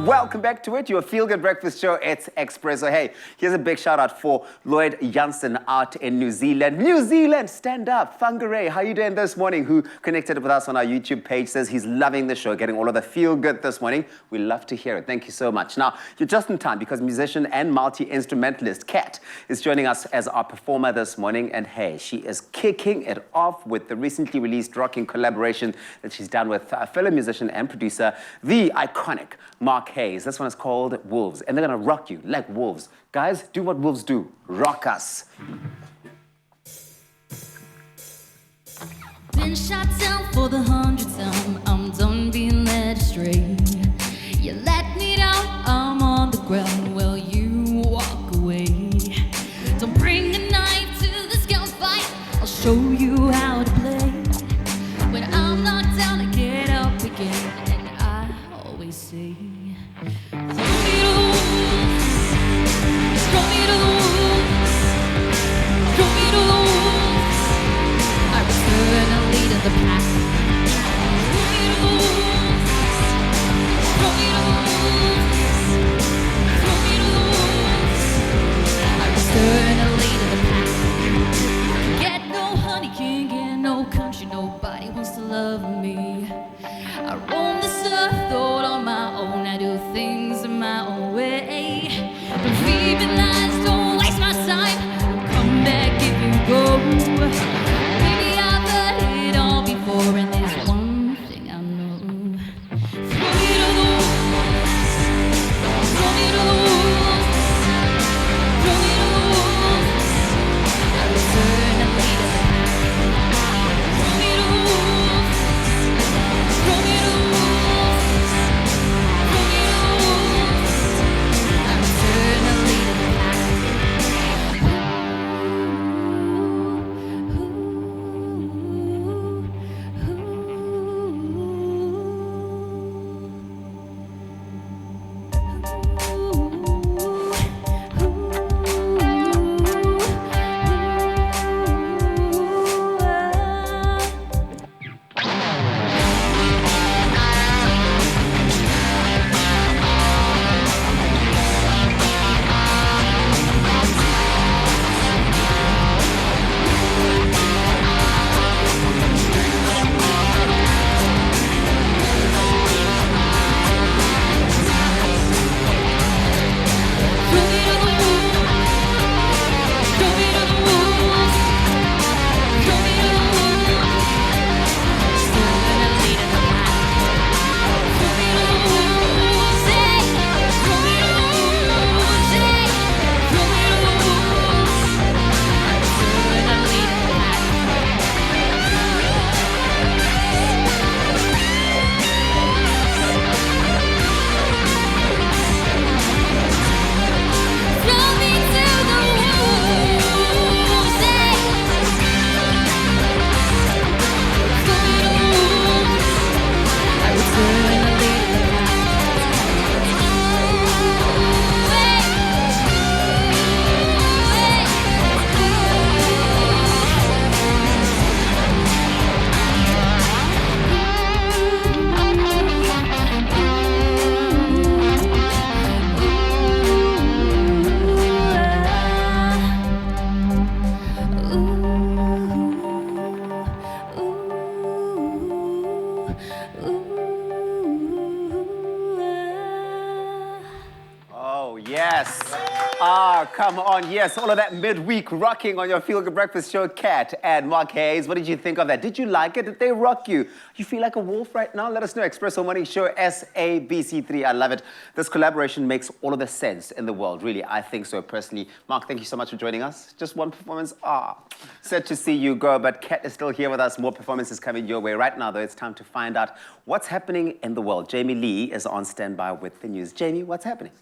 Welcome back to it, your feel-good breakfast show. It's Expresso. Hey, here's a big shout-out for Lloyd Jansen out in New Zealand. New Zealand, stand up. Whangarei, how you doing this morning? Who connected with us on our YouTube page, says he's loving the show, getting all of the feel-good this morning. We love to hear it. Thank you so much. Now, you're just in time because musician and multi-instrumentalist Kat is joining us as our performer this morning. And hey, she is kicking it off with the recently released rocking collaboration that she's done with a fellow musician and producer, the iconic Mark Haze. This one is called Wolves, and they're gonna rock you like wolves. Guys, do what wolves do. Rock us. Been shot down for the 100th time. I'm done being led astray. You let me down, I'm on the ground. Well, you walk away. Don't bring a knife to this gunfight. I'll show you how to play. When I'm knocked down, I get up again, and I always say, the pack. I return a lead of the pack. Get no honey, can't get no country, nobody wants to love me. I roam the surf, thought on my own, I do things in my own way. Believing lies, don't waste my time, come back if you go. And there's one thing I know. Throw me to the wolves. Throw me to the wolves. Throw me to the wolves. I return and lead the pack. Throw me to the wolves. Throw me to the wolves. Throw me to the wolves. I return and lead the pack. Yes. Come on. Yes, all of that midweek rocking on your Feel Good Breakfast show, Kat and Mark Haze. What did you think of that? Did you like it? Did they rock you? You feel like a wolf right now? Let us know. Expresso Morning Show, SABC3. I love it. This collaboration makes all of the sense in the world. Really, I think so personally. Mark, thank you so much for joining us. Just one performance. Sad to see you go, but Kat is still here with us. More performances coming your way. Right now, though, it's time to find out what's happening in the world. Jamie Lee is on standby with the news. Jamie, what's happening?